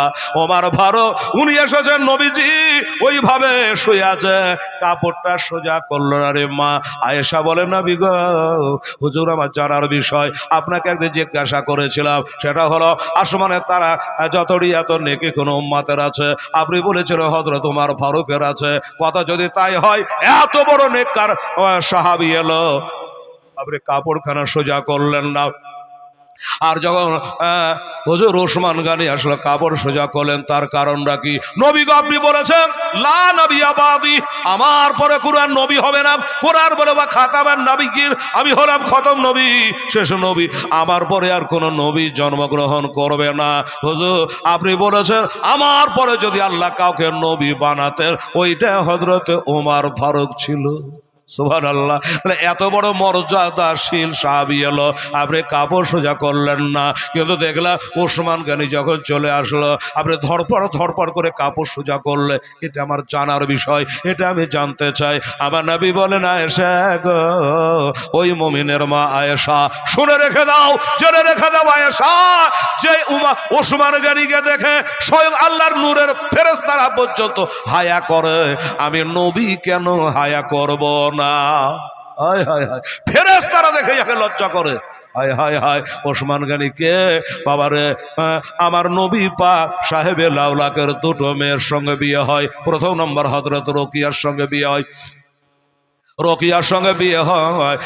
না। ওমর ফারুক উনি এসেছেন, নবীজি ওইভাবে শুয়ে আছে, কাপড়টা সোজা করলো না। রে মা আয়েশা বলেন, নবী গো, হুজুর আমার জানার বিষয়, আপনাকে একদিন জিজ্ঞাসা করেছিলাম, সেটা হলো আসমানের তারা যতটি এত নেকি কোন উম্মাতের আছে, আপনি বলেছিলেন হযরত ওমর ফারুকের আছে। কথা যদি তাই হয়, এত বড় নেককার সাহাবী এলো, আপনি কাপড়খানা সোজা করলেন না। আর যখন হুজুর ওসমান গনি আসলে কাপড় সোজা করলেন, তার কারণটা কি? নবী গো আপনি বলেছেন লা নবিয়্যা বাদি, আমার পরে কুরআন নবী হবে না। কুরআন বলে বা খাতামান নাবিয়্যিন, আমি হলাম খতম নবী, শেষ নবী, আমার পরে আর কোন নবী জন্মগ্রহণ করবে না। হুজুর আপনি বলেছেন আমার পরে যদি আল্লাহ কাউকে নবী বানাতেন, ওইটা হযরত ওমর ফারুক ছিল। সুবহানাল্লাহ। এত বড় মর্যাদাশীল সাহাবী এলো, আপনি কাপড় সোজা করলেন না। কিন্তু দেখলাম ওসমান গনি যখন চলে আসলো, আপনি ধরপড় করে কাপড় সোজা করলে। এটা আমার জানার বিষয়, এটা আমি জানতে চাই। আমার নবী বলেন, আয়েশা গো, ওই মুমিনের মা আয়েশা, শুনে রেখে দাও, জেনে রেখে দাও আয়েশা, যে ওসমান গনিকে দেখে স্বয়ং আল্লাহর নূরের ফেরেশতারা পর্যন্ত হায়া করে, আমি নবী কেন হায়া করব না? হায় হায় হায়, ফেরেশতারা দেখে যাকে লজ্জা করে। হায় হায় হায়, ওসমান গনি কে বাবারে? আমার নবী পাক সাহেবে লাউলাকের দুটো মেয়ের সঙ্গে বিয়ে হয়। প্রথম নম্বর হযরত রোকিয়ার সঙ্গে বিয়ে হয়, রোকিয়ার সঙ্গে বিয়ে হয়।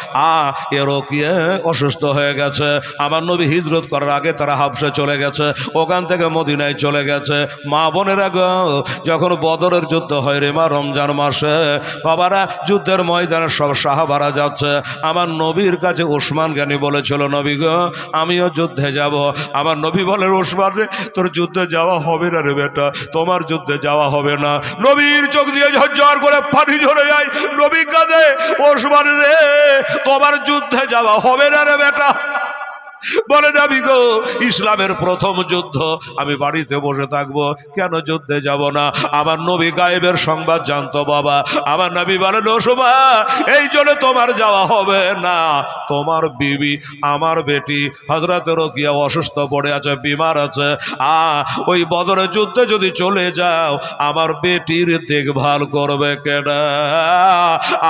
এ রোকিয়া অসুস্থ হয়ে গেছে। আমার নবী হিজরত করার আগে তারা হাবশে চলে গেছে, ওখান থেকে মদিনায় চলে গেছে। মা বোনেরা গো, যখন বদরের যুদ্ধ হয় রে মা, রমজান মাসে বাবারা, যুদ্ধের ময়দানে সব সাহাবারা যাচ্ছে। আমার নবীর কাছে ওসমান গনি বলেছিল, নবী গো আমিও যুদ্ধে যাব। আমার নবী বলেন, ওসমান রে, তোর যুদ্ধে যাওয়া হবে না রে বেটা, তোমার যুদ্ধে যাওয়া হবে না। নবীর চোখ দিয়ে ঝরঝর করে পানি ঝরে যায়। নবী কাঁদে, ওসমান রে, তোমার যুদ্ধে যাওয়া হবে না রে বেটা। বলে, নবী গো ইসলামের প্রথম যুদ্ধ, আমি বাড়িতে বসে থাকবো, কেন যুদ্ধে যাব না? আমার নবী গায়েবের সংবাদ জানতো বাবা। আমার নবী বলেন, ওসমান এই জন্য তোমার যাওয়া হবে না, তোমার বিবি আমার বেটি হযরত রোকিয়া অসুস্থ পড়ে আছে, বিমার আছে। ওই বদরের যুদ্ধে যদি চলে যাও, আমার বেটির দেখভাল করবে কেনা?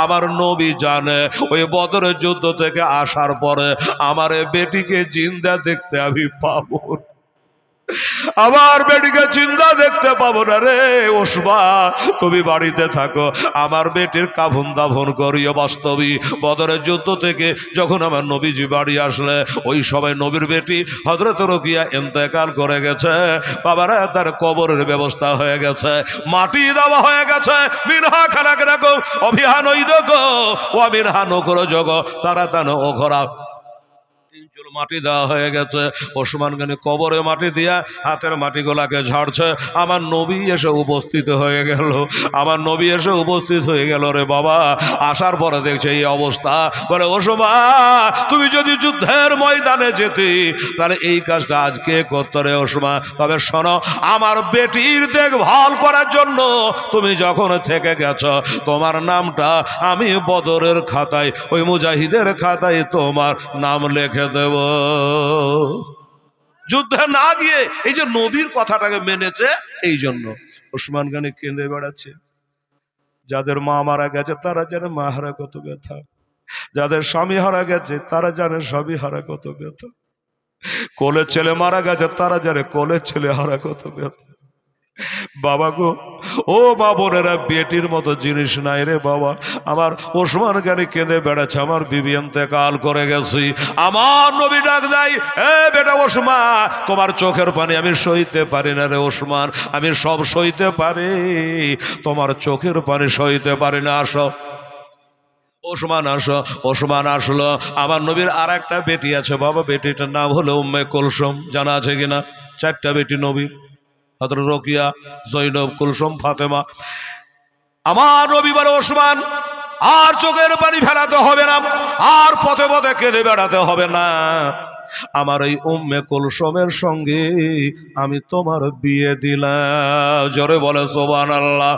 আমার নবী জানে ওই বদরের যুদ্ধ থেকে আসার পরে আমার বেটিকে জিন্দা দেখতে আমি পাবো, আমার বেটিকে জিন্দা দেখতে পাবো না রে। ওসমান তুমি বাড়িতে থাকো, আমার বেটির কাফন দাফন করিও। বাস্তবী বদরের যুদ্ধ থেকে যখন আমার নবীজি বাড়ি আসলে, ওই সময় নবীর বেটি হযরত রোকিয়া ইন্তেকাল করে গেছে। বাবারা, তার কবরের ব্যবস্থা হয়ে গেছে, মাটি দেওয়া হয়ে গেছে। মিনহা খালাকনাকুম ওয়া ফিহা নুঈদুকুম ওয়া মিনহা নুখরিজুকুম তারাতান উখরা, মাটি দেওয়া হয়ে গেছে। ওসমান গনি কবরে মাটি দিয়া হাতের মাটিগুলাকে ঝাড়ছে। আমার নবী এসে উপস্থিত হয়ে গেল, আমার নবী এসে উপস্থিত হয়ে গেল রে বাবা। আসার পরে দেখছে এই অবস্থা। বলে, ওসমান তুমি যদি যুদ্ধের ময়দানে যেতে, তাহলে এই কাজটা আজকে করতে রে ওসমান। তবে শোনো, আমার বেটির দেখভাল করার জন্য তুমি যখন থেকে গেছ, তোমার নামটা আমি বদরের খাতায়, ওই মুজাহিদের খাতায় তোমার নাম লিখে দেব। যুদ্ধে না গিয়ে এই যে নবীর কথাটাকে মেনেছে, এই জন্য ওসমান গনি কেঁদে বেড়াচ্ছে। যাদের মা মারা গেছে তারা জানে মা হারা কত ব্যথা, যাদের স্বামী হারা গেছে তারা জানে স্বামী হারা কত ব্যথা, কোলে ছেলে মারা গেছে তারা জানে কোলে ছেলে হারা কত ব্যথা। বাবা গো, ও মা বোনেরা, বেটির মতো জিনিস নাই রে বাবা। আমার ওসমান গনি কেঁদে বেড়াচ্ছে, আমার বিবি ইন্তেকাল করে গেছি। আমার নবী ডাক দেয়, এ বেটা ওসমান, তোমার চোখের পানি আমি সইতে পারি না রে ওসমান, আমি সব সইতে পারি, তোমার চোখের পানি সইতে পারি না, আসো। ওসমান আসো। ওসমান আসলো। আমার নবীর আর একটা বেটি আছে বাবা, বেটিটার নাম হলো উম্মে কুলসুম, জানা আছে কিনা? 4টা বেটি নবীর, হযরত রোকিয়া, জয়নব, কুলসুম, ফাতেমা। আমার নবী বলে, ওসমান আর চোখের পানি ফেলাতে হবে না, আর পথে পথে কেঁদে বেড়াতে হবে না। আমার এই উম্মে কুলসুমের সঙ্গে আমি তোমার বিয়ে দিলাম। জোরে বলে সুবহানাল্লাহ।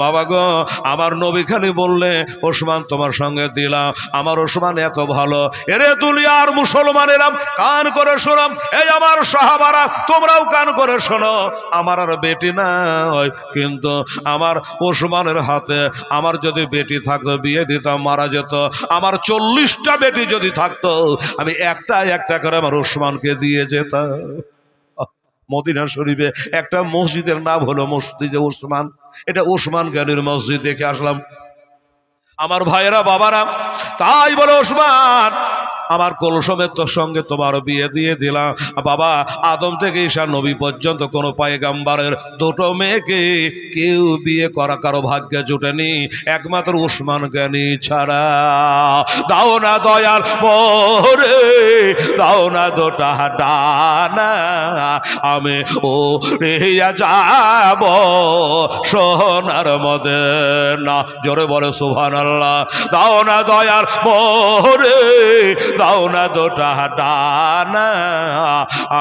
বাবা গো, আমার নবী খালি বললে ওসমান তোমার সঙ্গে দিলাম, আমার ওসমান এত ভালো। এরে দুনিয়ার মুসলমানেরা কান করে শোনাম, এই আমার সাহাবারা তোমরাও কান করে শোনো, আমার আর বেটি নাই, কিন্তু আমার ওসমানের হাতে আমার যদি বেটি থাকতো বিয়ে দিতাম, মারা যেত। আমার 40টা বেটি যদি থাকতো আমি একটা একটা করে আমার ওসমানকে দিয়ে যেতাম। মদিনা শরীফে একটা মসজিদের নাম হলো মসজিদে ওসমান, এটা ওসমান গনির মসজিদ, দেখে আসলাম। আমার ভাইয়েরা বাবারা, তাই বলে ওসমান আমার কুলসুমের তোর সঙ্গে তোমার বিয়ে দিয়ে দিলাম। বাবা, আদম থেকে ঈসা নবী পর্যন্ত কোনো পয়গাম্বরের দুটো মেয়েকে কেউ বিয়ে করা কারো ভাগ্যে জুটেনি, একমাত্র ওসমান গনি ছাড়া। দাও না দয়াল মোরে, দাও না দুটা ডানা, আমি ও রেয়া যাব সোনার মদিনা। জোরে বলে সুবহানাল্লাহ। দাও না দয়াল মোরে, দাও না দুটা ডানা,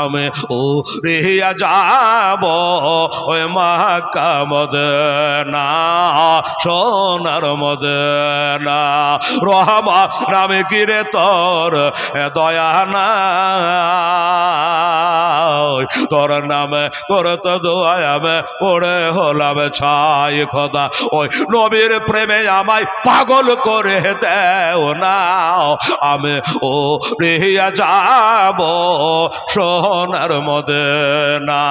আমি ও রেয়া যাব ওই মক্কা মদিনা সোনার মদিনা। রহমা নামে কিরে তোর দয়া না, তোর নামে তোর তো দোয়ামে পড়ে হলাম ছাই খোদা, ওই নবীর প্রেমে আমায় পাগল করে দেও না, আমি ও রেয়া যাব সোনার মদিনা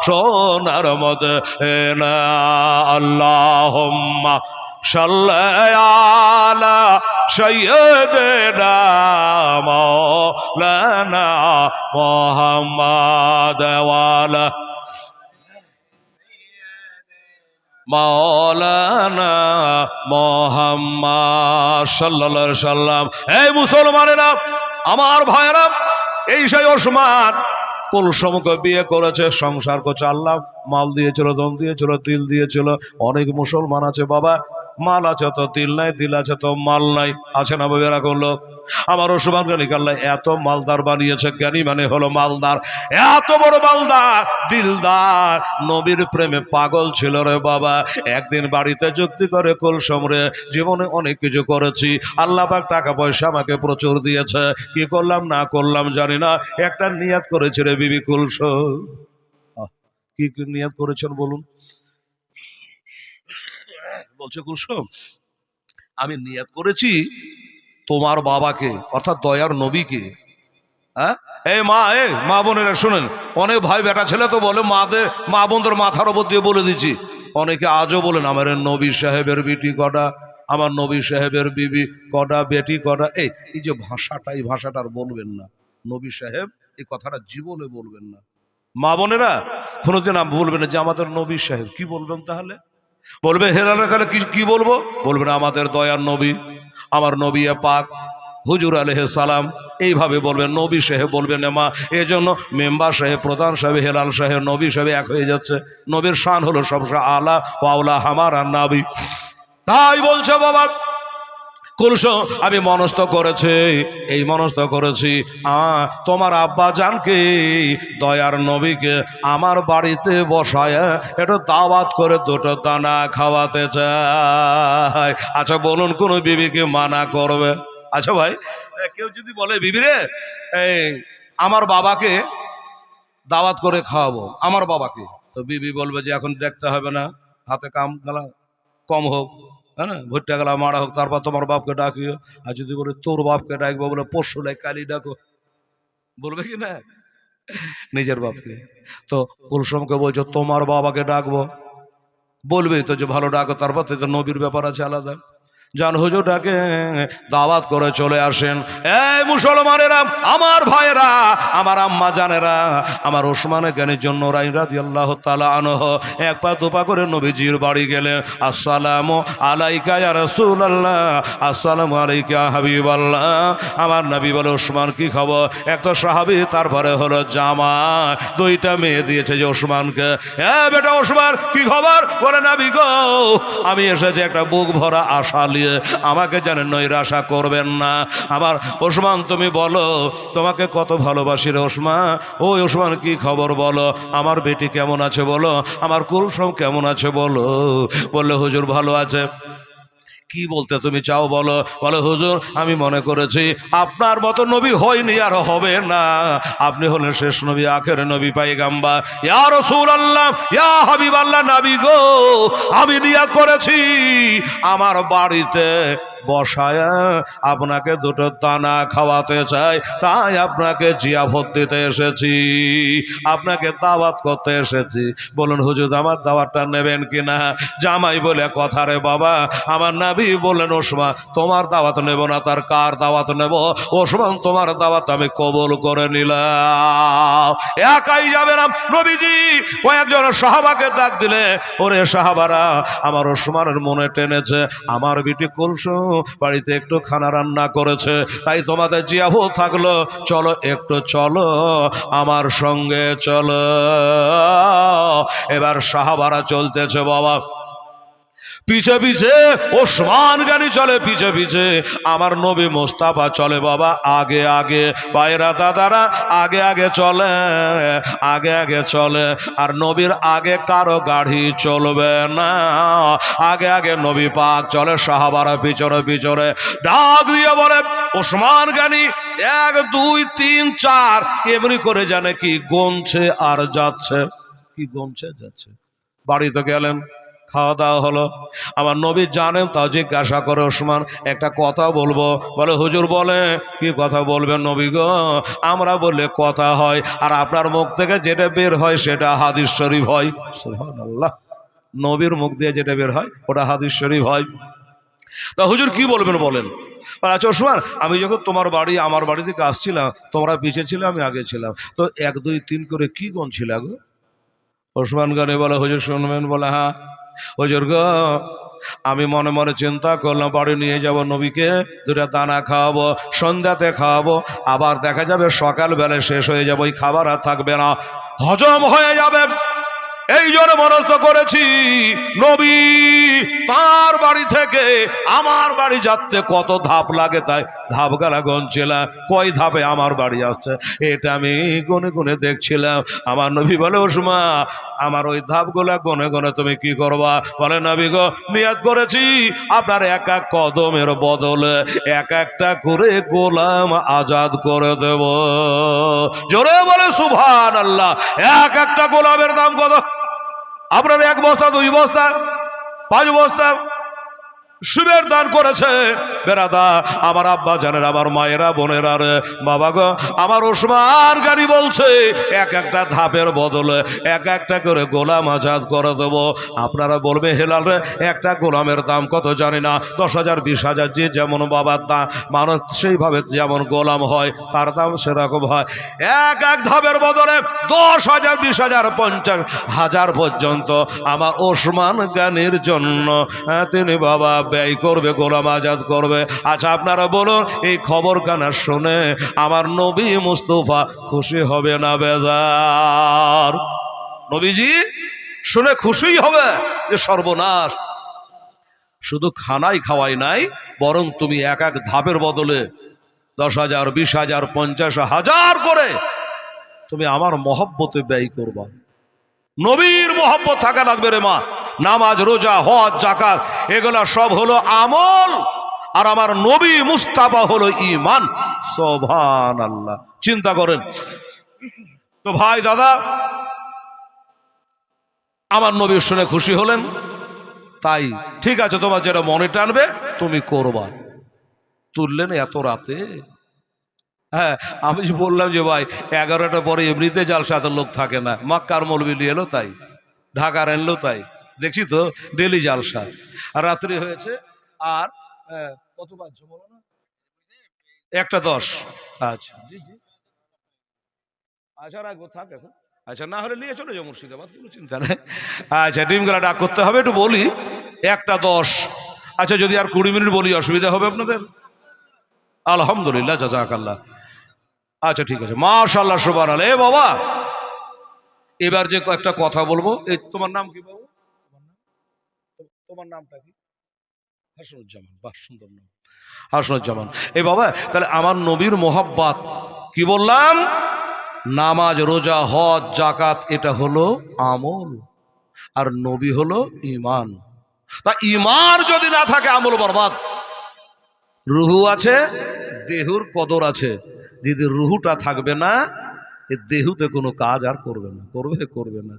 সোনার মদিনা। আল্লাহুম্মা সাল্লি আলা সাইয়্যিদিনা মাওলানা মুহাম্মাদ ওয়া আলা মাওলানা মুহাম্মদ সাল্লাল্লাহু আলাইহি সাল্লাম। এই মুসলমানেরা, আমার ভাইয়েরা, এই সেই ওসমান কুলসুমকে বিয়ে করেছে, সংসার করে চাললাম, মাল দিয়েছিল, ধন দিয়েছিল, তিল দিয়েছিল। অনেক মুসলমান আছে বাবা, মাল আছে তো তিল নাই, দিল আছে তো মাল নাই, আছে না বাবা এরকম লোক? আমার ওসমান গনিকে আল্লাহ এত মালদার বানিয়েছে, জ্ঞানী মানে হলো মালদার, এত বড় মালদার, দিলদার, নবীর প্রেমে পাগল ছিল রে বাবা। একদিন বাড়িতে যুক্তি করে, কুলসুম রে, জীবনে অনেক কিছু করেছি, আল্লাহ পাক টাকা পয়সা আমাকে প্রচুর দিয়েছে, কি করলাম না করলাম জানি না, একটা নিয়াত করেছে রে বিবি কুলসুম। কি নিয়াত করেছেন বলুন? বলছে কুলসুম, আমি নিয়াত করেছি তোমার বাবাকে, অর্থাৎ দয়ার নবীকে, হ্যাঁ, এই মা বোনেরা শুনেন, অনেক ভাই বেটা ছেলে তো বলে মা বোনদের মাথার উপর দিয়ে বলে দিচ্ছি, অনেকে আজও বলেন আমার নবী সাহেবের বিটি কটা, আমার নবী সাহেবের বিবি কটা, বেটি কটা। এই যে ভাষাটা, এই ভাষাটা আর বলবেন না, নবী সাহেব এই কথাটা জীবনে বলবেন না। মা বোনেরা কোনোদিন বলবেন না যে আমাদের নবী সাহেব, কি বলবেন তাহলে? বলবে হেরালে, তাহলে কি বলবো? বলবেন আমাদের দয়ার নবী, আমার নবী পাক হুজুর আলাইহিস সালাম, এইভাবে বলবেন। নবী সাহেব বলবেন না মা, এই জন্য মেম্বার সাহেব, প্রধান সাহেব, হেলাল সাহেব, নবী সাহেব এক হয়ে যাচ্ছে। নবীর শান হলো সবসময় আলা ওয়াউলা হামার আর নবী। তাই বলছে বাবা কুলসুম, আমি মনস্থ করেছি, এই মনস্থ করেছি তোমার আব্বা জানকে, দয়ার নবীকে আমার বাড়িতে বসায় একটু দাওয়াত করে দুটো দানা খাওয়াতে চাই। আচ্ছা বলুন, কোন বিবিকে মানা করবে? আচ্ছা ভাই, কেউ যদি বলে বিবি রে, এই আমার বাবাকে দাওয়াত করে খাওয়াবো, আমার বাবাকে, তো বিবি বলবে যে এখন দেখতে হবে না, হাতে কাম গেলা কম হোক, হ্যাঁ না, ভুট্টা গেলা মারা হোক, তারপর তোমার বাপকে ডাকিও। আর যদি বলে তোর বাপকে ডাকবো, বলে পরশু লাই কালি ডাকো, বলবে কি না নিজের বাপকে? তো কুলসুমকে বলছো তোমার বাবাকে ডাকবো, বলবেই তো যে ভালো ডাকো, তারপর তো নবীর ব্যাপার আছে আলাদা। জান হুজুর ডাকে দাওয়াত করে চলে আসেন। এই মুসলমানেরা, আমার ভাইয়েরা, আমার আম্মা জানেরা, আমার ওসমান গনির জন্য রাদিয়াল্লাহু তাআলা আনহু এক পা দুপা করে নবীজির বাড়ি গেলেন। আসসালামু আলাইকা ইয়া রাসূলুল্লাহ, আসসালামু আলাইকা হাবিবাল্লাহ। আমার নবী বলে ওসমান কি খবর? এক তো সাহাবী, তারপরে হলো জামাই, দুইটা মেয়ে দিয়েছে যে ওসমানকে। বেটা ওসমান কি খবর? বলে নবী গো, আমি এসেছি একটা বুক ভরা আশা নিয়ে, দিয়ে আমাকে যেন নৈরাশা করবেন না। আমার ওসমান তুমি বলো তোমাকে কত ভালোবাসি রে ওসমান। ও ওসমান কি খবর বলো, আমার বেটি কেমন আছে বলো, আমার কুলসম কেমন আছে বলো। বললে হুজুর ভালো আছে। কি বলতে তুমি চাও বলো। বলে হুজুর আমি মনে করেছি আপনার মতো নবী হয়নি আর হবে না, আপনি হলেন শেষ নবী, আখের নবী পাইগাম্বার। ইয়া রাসূলুল্লাহ ইয়া হাবিবাল্লাহ নবী গো, আমি নিয়াত করেছি আমার বাড়িতে বসায়া আপনাকে দুটো দানা খাওয়াতে চাই, তাই আপনাকে জিয়াফত দিতে এসেছি, আপনাকে দাওয়াত করতে এসেছি। বলুন হুজুর আমার দাওয়াতটা নেবেন কিনা। জামাই বলে কথা রে বাবা, আমার নবী বললেন ওসমান তোমার দাওয়াত নেব না, তার কার দাওয়াত নেব। ওসমান তোমার দাওয়াত আমি কবুল করে নিলাম। একাই যাবে না নবীজি কয়েকজন সাহাবাকে ডাক দিলে, ওরে সাহাবারা আমার ওসমানের মনে টেনেছে, আমার বিটি কুলসুম বাড়িতে একটু খানা রান্না করেছে, তাই তোমাদের জিয়াফত থাকলো, চলো একটু চলো আমার সঙ্গে চলো। এবার সাহাবারা চলতেছে বাবা, পিছে পিছে ওসমান গানি চলে, পিছে পিছে আমার নবী মোস্তাফা চলে বাবা আগে আগে। ভাইরা দাদারা আগে আগে চলে, আগে আগে চলে, আর নবীর আগে কারো গাড়ি চলবে না, আগে আগে নবী পাক চলে, সাহাবারা পিছনে পিছনে। ডাক দিয়ে বলে ওসমান গানি 1 2 3 4 এমনি করে জানে কি গনছে আর যাচ্ছে, কি গনছে যাচ্ছে। বাড়িতে গেলেন, খাওয়া দাওয়া হলো, আমার নবী জানেন তা জিজ্ঞাসা করে ওসমান একটা কথা বলবো। বলে হুজুর বলে। কি কথা বলবেন নবী গো। আমরা বললে কথা হয়, আর আপনার মুখ থেকে যেটা বের হয় সেটা হাদিস শরীফ হয়। সুবহানাল্লাহ, নবীর মুখ দিয়ে যেটা বের হয় ওটা হাদিস শরীফ হয়। তা হুজুর কি বলবেন বলেন। আচ্ছা ওসমান আমি যখন তোমার বাড়ি আমার বাড়ি থেকে আসছিলাম, তোমরা পিছিয়ে ছিলে আমি আগে ছিলাম, তো 1 2 3 করে কি গনছিল গো। ওসমান গানি বলে হুজুর শুনবেন। বলে হ্যাঁ হুজুর গো, আমি মনে মনে চিন্তা করলাম বাড়ি নিয়ে যাব নবীকে, 2টা দানা খাওয়াবো, সন্ধ্যাতে খাওয়াবো, আবার দেখা যাবে সকালবেলায় শেষ হয়ে যাবে, ওই খাবার আর থাকবে না, হজম হয়ে যাবে। এই জন্য মনস্থ করেছি নবী তার বাড়ি থেকে আমার বাড়ি যাচ্ছে কত ধাপ লাগে, তাই ধাপ গালা গনছিলাম, কয় ধাপে আমার বাড়ি আসছে এটা আমি গুনে গুনে দেখছিলাম। আমার নবী বলে ওসমান আমার ওই ধাপগুলা গনে গনে তুমি কি করবা। বলে নবী গো নিয়াত করেছি আপনার এক এক কদমের বদলে এক একটা করে গোলাম আজাদ করে দেব। জোরে বলে সুবহানাল্লাহ। এক একটা গোলামের দাম কত? আপনার 1 বস্তা 2 বস্তা 5 বস্তা শিবের দান করেছে। বেরাদা আমার আব্বা জানেন, আমার মায়েরা বোনেরা রে বাবা গো, আমার ওসমান গানি বলছে এক একটা ধাপের বদলে এক একটা করে গোলাম আজাদ করে দেবো। আপনারা বলবে হেলাল রে একটা গোলামের দাম কত জানি না, 10,000 20,000 যে যেমন বাবার দাম মানুষ সেইভাবে যেমন গোলাম হয় তার দাম সেরকম হয়। এক এক ধাপের বদলে 10,000 20,000 50,000 পর্যন্ত আমার ওসমান গানির জন্য তিনি বাবা ব্যয় করবে, গোলাম আজাদ করবে। আচ্ছা আপনারা বলুন এই খবর কানা শুনে আমার নবী মুস্তাফা খুশি হবে না বেজার? নবীজি শুনে খুশি হবে যে সর্বনাশ, শুধু খানাই খাওয়াই নাই, বরং তুমি এক এক ধাপের বদলে 10,000 20,000 50,000 করে তুমি আমার মহব্বতে ব্যয় করবা। নবীর মহব্বত থাকা লাগবে রে মা। নামাজ রোজা হজ যাকাত এগুলা সব হলো আমল, আর আমার নবী মুস্তাফা হলো ঈমান। সুবহানাল্লাহ, চিন্তা করেন তো ভাই দাদা, আমার নবী শুনে খুশি হলেন, তাই ঠিক আছে তোমার যেটা মনে টানবে তুমি করবা। তুললেন এত রাতে। হ্যাঁ আমি বললাম যে ভাই 11টা পরে এমনিতে জালসাতে লোক থাকে না, মক্কার মৌলবি নিয়ে এলো তাই, ঢাকার এনলো তাই, দেখছি তো ডেলি জালসা। আর রাত্রি হয়েছে আর কত বাজছে বলো না, 1টা 10। আচ্ছা জি জি আচ্ছা রাখবো থাক এখন। আচ্ছা না হলে নিয়ে চলে যাও মুর্শিদাবাদ, কোনো চিন্তা নেই। আচ্ছা ডিমগুলা ডাক করতে হবে, একটু বলি 1টা 10। আচ্ছা যদি আর 20 মিনিট বলি অসুবিধা হবে আপনাদের? আলহামদুলিল্লাহ জাযাকাল্লাহ। আচ্ছা ঠিক আছে মাশাআল্লাহ সুবহানাল্লাহ। এ বাবা এবার যে একটা কথা বলবো, এই তোমার নাম কি বাবু? তোমার নামটা কি? হাসানুজ্জামান, বাহ সুন্দর নাম হাসানুজ্জামান। এই বাবা, তাহলে আমার নবীর মোহাব্বত কি বললাম? নামাজ, রোজা, হজ, যাকাত, এটা হলো আমল, আর নবী হলো ঈমান। তা ঈমান যদি না থাকে আমল বরবাদ। রুহু আছে, দেহুর কদর আছে, যদি রুহুটা থাকবে না এ দেহুতে কোনো কাজ আর করবে না, করবে না।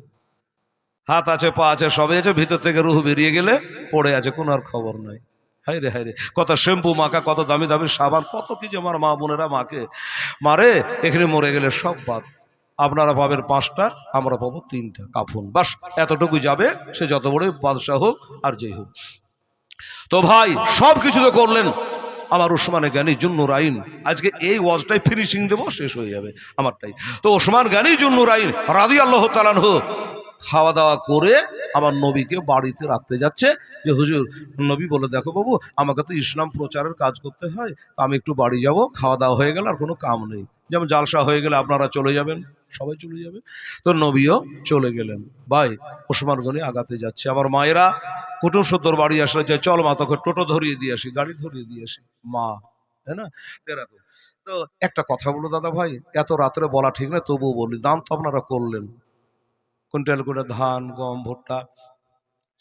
হাত আছে, পা আছে, সবই আছে, ভিতর থেকে রুহু বেরিয়ে গেলে পড়ে আছে, কোনো আর খবর নাই। হাই রে, কত শ্যাম্পু মাখা, কত দামি দামি সাবান, কত কি যে আমার মা বোনেরা মাকে মারে, এখানে মরে গেলে সব বাদ। আপনারা পাবেন 5টা, আমরা পাবো 3টা কাফন, বাস এতটুকু যাবে, সে যত বড় বাদশাহ হোক আর যেই হোক। তো ভাই সব কিছু তো করলেন আমার ওসমান গনি জুন্নুরাইন। আজকে এই ওয়াজটাই ফিনিশিং দেবো, শেষ হয়ে যাবে আমারটাই। তো ওসমান গনি জুন্নুরাইন রাদিয়াল্লাহু তাআলা আনহু খাওয়া দাওয়া করে আমার নবীকে বাড়িতে রাখতে যাচ্ছে, যে হুজুর, নবী বলে দেখো বাবু, আমাকে তো ইসলাম প্রচারের কাজ করতে হয়, তা আমি একটু বাড়ি যাব, খাওয়া দাওয়া হয়ে গেল, আর কোনো কাম নেই, যেমন জালসা হয়ে গেলে আপনারা চলে যাবেন, সবাই চলে যাবে। তো নবীও চলে গেলেন। ভাই ওসমান গনি আগাতে যাচ্ছে, আমার মায়েরা কুটুম সত্তর বাড়ি আসলে যে চল মা তোকে টোটো ধরিয়ে দিয়ে আসি, গাড়ি ধরিয়ে দিয়ে আসি, মা, তাই না? এরকম। তো একটা কথা বলো দাদা ভাই, এত রাত্রে বলা ঠিক না, তবুও বলি, দান তো আপনারা করলেন, কুইন্টাল করে ধান, গম, ভুট্টা,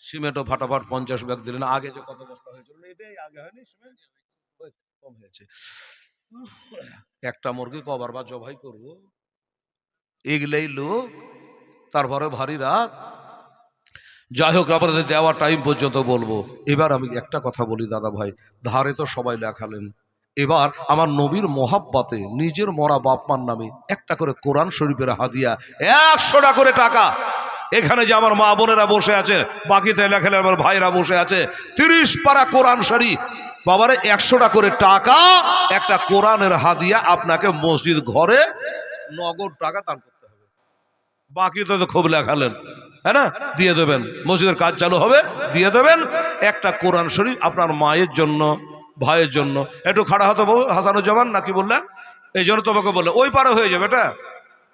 সিমেন্টও ফাটাফাট 50 ব্যাগ দিলেন। আগে যে কত বস্তা হয়েছিল, এটাই আগে হয়নি, সিমেন্ট কম হয়েছে। একটা মুরগি কবার বা জবাই করবো, এগুলাই লোক, তারপরে ভারী রাত। যাই হোক, আপনাদের দেওয়া টাইম পর্যন্ত বলবো। এবার আমি একটা কথা বলি দাদা ভাই, ধারে তো সবাই লেখালেন, এবার আমার নবীর মোহাব্বতে নিজের মরা বাপমার নামে একটা করে কোরআন শরীফের হাদিয়া, 100টা করে টাকা। এখানে যে আমার মা বোনেরা বসে আছে, বাকিতে লেখালে আমার ভাইরা বসে আছে, 30 পারা কোরআন শরীফ, বাবারে 100টা করে টাকা, একটা কোরআনের হাদিয়া আপনাকে মসজিদ ঘরে নগদ টাকা দান করতে হবে। বাকি তো খুব লেখালেন, হ্যাঁ না, দিয়ে দেবেন, মসজিদের কাজ চালু হবে, দিয়ে দেবেন একটা কোরআন শরীফ আপনার মায়ের জন্য, ভাইয়ের জন্য। একটু খাড়া হতে বউ হাসানুজ্জামান নাকি বললে, এই জন্য তোমাকে বললে ওই পারে হয়ে যাবে, এটা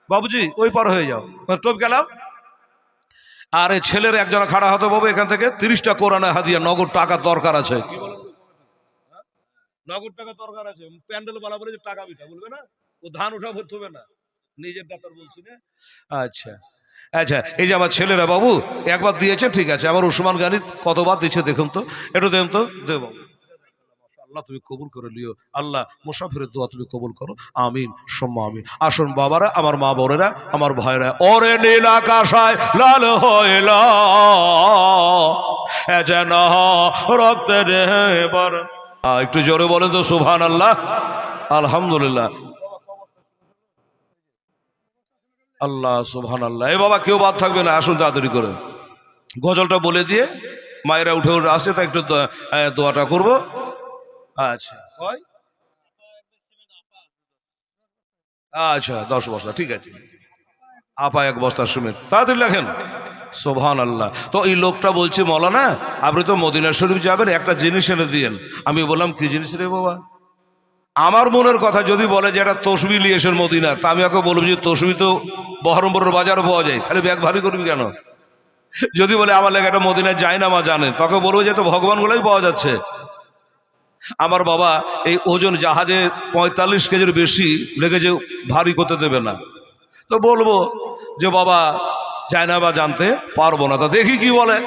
বাবুজি ওই পারে হয়ে যাও, টপ গেলাম। আর এই ছেলের একজন খাড়া হতে বলবো, এখান থেকে 30টা কোরআনে হাদিয়া নগদ টাকার দরকার আছে। নগদ টাকা দরকার আছে, প্যান্ডেল বালা বলে যে টাকা বিটা বলবে না, ও ধান উঠা ভরতে হবে না, নিজের ডাক্তার বলছি না। আচ্ছা আচ্ছা, এই যে আমার ছেলেরা বাবু একবার দিয়েছে, ঠিক আছে, আবার ওসমান গনি কতবার দিচ্ছে দেখুন তো, একটু দেন তো, দেব। আল্লাহ তুমি কবুল করে লিও, আল্লাহ মুসাফিরের দোয়া তুমি কবুল করো, আমিন সুম্মা আমিন। আসুন বাবারা, আমার মা বোনেরা, আমার ভাইরা, ওরে নীল আকাশায় লাল হইলা যেন রক্তের এবার, একটু জোরে বলেন তো সুবহানাল্লাহ, আলহামদুলিল্লাহ, আল্লাহ সুবহানাল্লাহ। এ বাবা কেউ বাদ থাকবে না, আসুন তাড়াতাড়ি করে গজলটা বলে দিয়ে মায়েরা উঠে উঠে আসছে, তা একটু দোয়াটা করবো। আচ্ছা কয়, আচ্ছা 10 বস্তা, ঠিক আছে, আপা 1 বস্তা সিমেন্ট, তাড়াতাড়ি লেখেন, সুবহানাল্লাহ। তো এই লোকটা বলছে, মৌলানা আপনি তো মদিনা শরীফ যাবেন, একটা জিনিস এনে দিয়েন। আমি বললাম কি জিনিস রে বাবা? আমার মনের কথা যদি বলে যে একটা তসবি নিয়েছেন মদিনার, তা আমি ওকে বলবো যে তসবি তো বহরমপুরের বাজারে পাওয়া যায়, খালি ব্যাগ ভারী করবি কেন? যদি বলে আমার লেগে একটা মদিনায় যায় না মা জানেন, তোকে বলবো যে তো ভগবান গুলাই পাওয়া যাচ্ছে। আমার বাবা এই ওজন জাহাজে 45 কেজির বেশি লেগেছে, ভারী করতে দেবে না। তো বলবো যে বাবা যায় না বা জানতে পারবো না, তা দেখি কি বলে।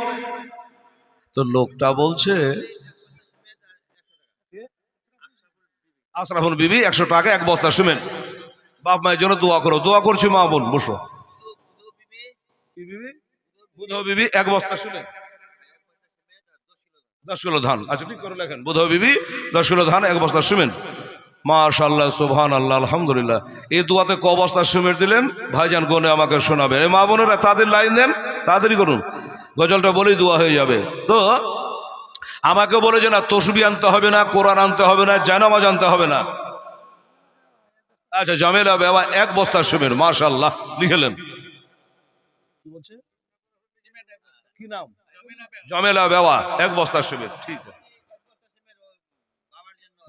তো লোকটা বলছে, আশরাফুল বিবি 100 টাকা 1 বস্তা সিমেন্ট, বাপ মায়ের জন্য দোয়া করো। দোয়া করছি মা বোন, বসো। বুধ বিবি 1 বস্তা সিমেন্ট, 10 কিলো ধান, আচ্ছা ঠিক করে লেখেন, বুধ বিবি 10 কিলো ধান 1 বস্তা সিমেন্ট। মাশাআল্লাহ সুবহানাল্লাহ আলহামদুলিল্লাহ। এই দোয়াতে ক বস্তা সিমেন্ট দিলেন ভাইজান গনে আমাকে শোনাবেন। এই মা বোনেরা তাদের লাইন দেন, তাড়াতাড়ি করুন, গজলটা বলেই দোয়া হয়ে যাবে। তো আমাকে বলে যে না তসবি আনতে হবে না, কোরআন আনতে হবে না, জানামাজ আনতে হবে না। আচ্ছা জামেলা বাবা 1 বস্তা সিমেন্ট, মাশাআল্লাহ লিখলেন। কি বলছে, কি নাম? জামেলা বাবা 1 বস্তা সিমেন্ট, ঠিক আছে।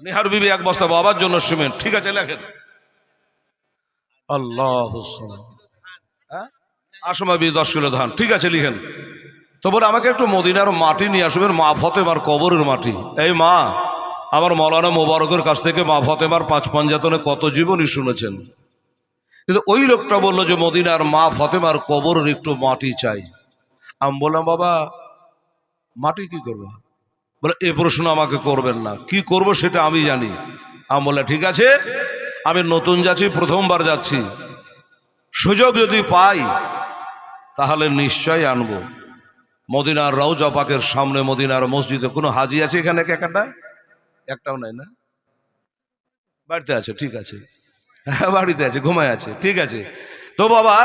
নেহার বিবি 1 বস্তা বাবার জন্য সিমেন্ট, ঠিক আছে লেখেন। আল্লাহ, আসমা বিবি 10 কিলো ধান, ঠিক আছে লিখেন। তো বলে আমাকে একটু মদিনার মাটি নিয়ে আসবেন, মা ফতেমার কবরের মাটি। এই মা, আমার মৌলানা মোবারকের কাছ থেকে মা ফতেমার 5 পাঞ্জাতনে কত জীবনী শুনেছেন, কিন্তু ওই লোকটা বললো যে মদিনার মা ফতেমার কবরের একটু মাটি চাই। আমি বললাম বাবা মাটি কি করবো? বলে এ প্রশ্ন আমাকে করবেন না, কি করব সেটা আমি জানি। আমি বললাম ঠিক আছে, আমি নতুন যাচ্ছি, প্রথমবার যাচ্ছি, সুযোগ যদি পাই তাহলে নিশ্চয় আনবো। মদিনার রওজা পাকের সামনে মদিনার মসজিদে কোনো হাজি আছে এখানে? একটাও নাই না? বাড়িতে আছে, ঠিক আছে, হ্যাঁ বাড়িতে আছে, ঘুমায় আছে, ঠিক আছে। তো বাবা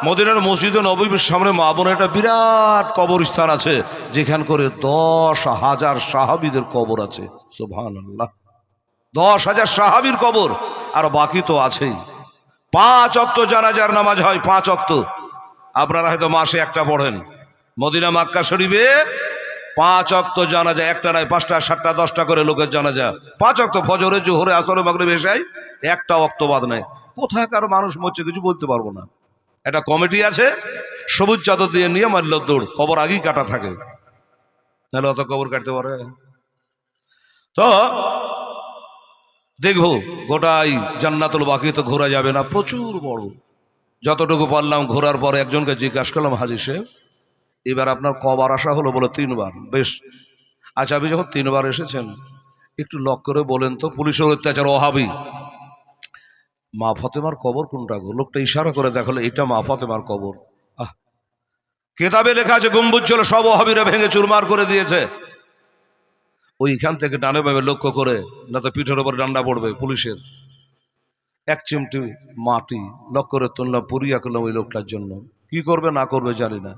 মদিনার মসজিদে নববীর সামনে মা বোনের একটা বিরাট কবরস্থান আছে, যেখান করে 10,000 সাহাবীদের কবর আছে। সুবহানাল্লাহ, 10,000 সাহাবীর কবর। আর বাকি তো আছেই। 5 ওয়াক্ত জানাজার নামাজ হয়, 5 ওয়াক্ত। আপনারা হয়তো মাসে একটা পড়েন। মদিনা মক্কা শরীফে 5 ওয়াক্ত জানাজা, একটা নয় 5টা 7টা 10টা করে লোকের জানাজা। 5 ওয়াক্ত, ফজরে জোহরে আসরে মাগরিব এশায়, একটা ওয়াক্ত বাদ নেই। কোথাকার মানুষ মরছে কিছু বলতে পারবো না। একটা কমিটি আছে, সবুজ চাদর দিয়ে নিয়ে মারল দৌড়, কবর আগেই কাটা থাকে, নাহলে অত কবর কাটতে পারে। তো দেখবো গোটাই জান্নাতুল বাকি তো ঘোরা যাবে না, প্রচুর বড়। যতটুকু পারলাম ঘোরার পরে একজনকে জিজ্ঞাসা করলাম, হাজি সাহেব এবার আপনার কবার আসা হলো? বলে 3 বার। বেশ, আচ্ছা আপনি যখন 3 বার এসেছেন একটু লক করে বলেন তো, পুলিশের অত্যাচার ওহাবি, মা ফতেমার কবর কোনটা গো? লোকটা ইশারা করে দেখালো এটা মা ফতেমার কবর। কেতাবে লেখা আছে গম্বুজ ছিল, সব ওহাবিরা ভেঙে চুরমার করে দিয়েছে। ওইখান থেকে ডানে ভাবে লক্ষ্য করে, না তো পিঠের উপর ডান্ডা পড়বে পুলিশের। 1 চিমটি মাটি লক্ষ্য করে তুললাম, পুরিয়া করলাম ওই লোকটার জন্য। কি করবে না করবে জানি না।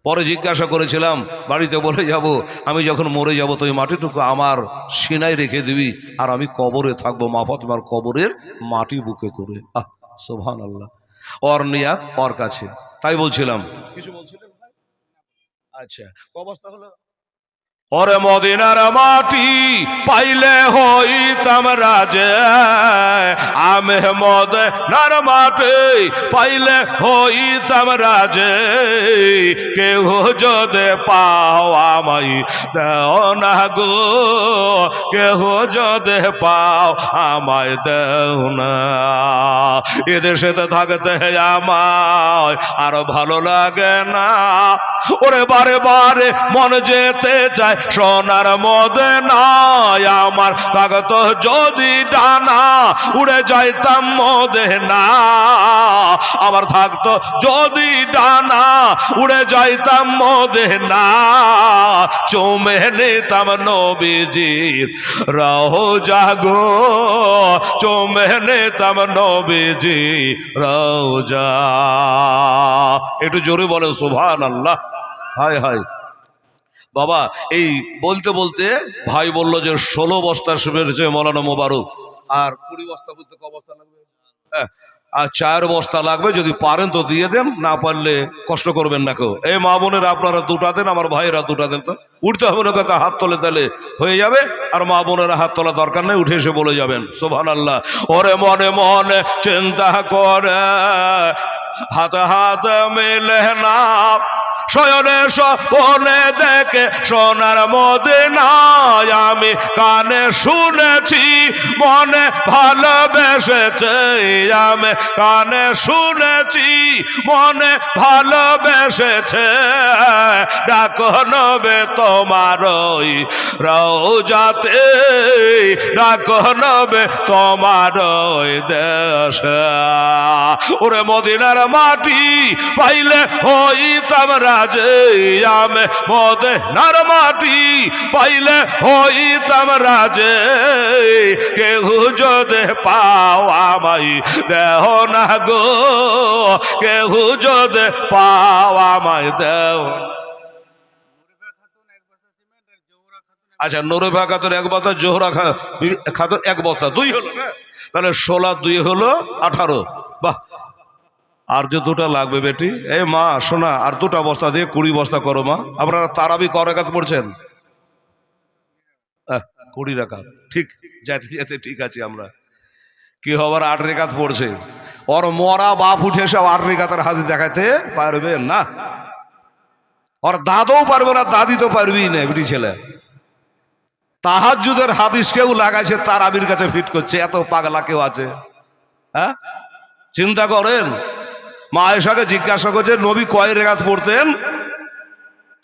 পরে জিজ্ঞাসা করেছিলাম, বাড়িতে বলে যাব আমি যখন মরে যাব তো ওই মাটিটুকু আমার সিনায় রেখে দিবি, আর আমি কবরে থাকবো মা ফতেমার কবরের মাটি বুকে করে। সুবহানাল্লাহ, ওর নিয়াত ওর কাছে। তাই বলছিলাম, কিছু বলছিলেন? আচ্ছা, অবস্থা হলো ওরে মদিনার মাটি পাইলে হইতাম রাজে, আমি মদিনার মাটি পাইলে হইতাম রাজে, কেউ যদি পাও আমায় দেও না গো, কেউ যদি পাও আমায় দেও না। এদেশেতে থাকতে আমায় আর ভালো লাগে না, ওরে বারে বারে মন যেতে চায় সোনার মদিনায়। আমার থাকতো যদি ডানা উড়ে যাইতাম মদিনা, আমার থাকতো যদি ডানা উড়ে যাইতাম মদিনা, চুমে নিতাম নবীজির রওজা গো, চুমে নিতাম নবীজির রওজা। একটু জোরে বলে সুবহানাল্লাহ। হায় হায় বাবা, এই বলতে বলতে ভাই বলল যে 16 বস্তা শুনেছে মৌলানা মোবারক, আর 20 বস্তা বলতে ক বস্তা লাগবে? হ্যাঁ, আর 4 বস্তা লাগবে। যদি পারেন তো দিয়ে দেন, না পারলে কষ্ট করবেন না কেউ। এই মা বোনেরা আপনারা 2টা দেন, আমার ভাইয়েরা 2টা দেন। তো উঠতে হবে না, কথা হাত তোলে তাহলে হয়ে যাবে। আর মা বোনেরা হাত তোলা দরকার নেই, উঠে এসে বলে যাবেন সুবহানাল্লাহ। ওরে মনে মনে চিন্তা করে হাতে হাত মেলে না, শয়নে স্বপনে দেখে সোনার মদিনায়, আমি কানে শুনেছি মনে ভালোবেসেছে, আমি কানে শুনেছি মনে ভালোবেসেছে, ডাকো নবে তোমার ওই রওজাতে, ডাকো নবে তোমার ওই দেশে। ওরে মদিনার মাটি পাইলে হইতাম রাজে, আমি মদিনার মাটি পাইলে হইতাম রাজে, কেউ যদি পাও আমায় দেহ না গো, কেউ যদি পাও আমায় দেও। আচ্ছা, নুরুফা খাতুন 1 বস্তা, জোহরা খাতুন 1 বস্তা, 2 হলো না? তাহলে 16 2 হলো 18। বাহ, আর যে 2টা লাগবে বেটি। এই মা শোনা, আর 2টা বস্তা দিয়ে 20 বস্তা করো মা। আপনারা তারাবি ক রাকাত পড়ছেন? 20 রাকাত, ঠিক যেতে যেতে ঠিক আছে। আমরা কি হবার 8 রাকাত পড়ছে। ওর মরা বাপ উঠে এসে 8 রাকাতের হাদিস দেখাতে পারবে না। ওর দাদও পারবে না, দাদি তো পারবেই না বিটি ছেলে। তাহাজ্জুদের হাদিস কেউ লাগাইছে তারাবির কাছে ফিট করছে, এত পাগলা কেউ আছে? হ্যাঁ, চিন্তা করেন। মা আয়েশাকে জিজ্ঞাসা করছে নবী কয় রাকাত পড়তেন,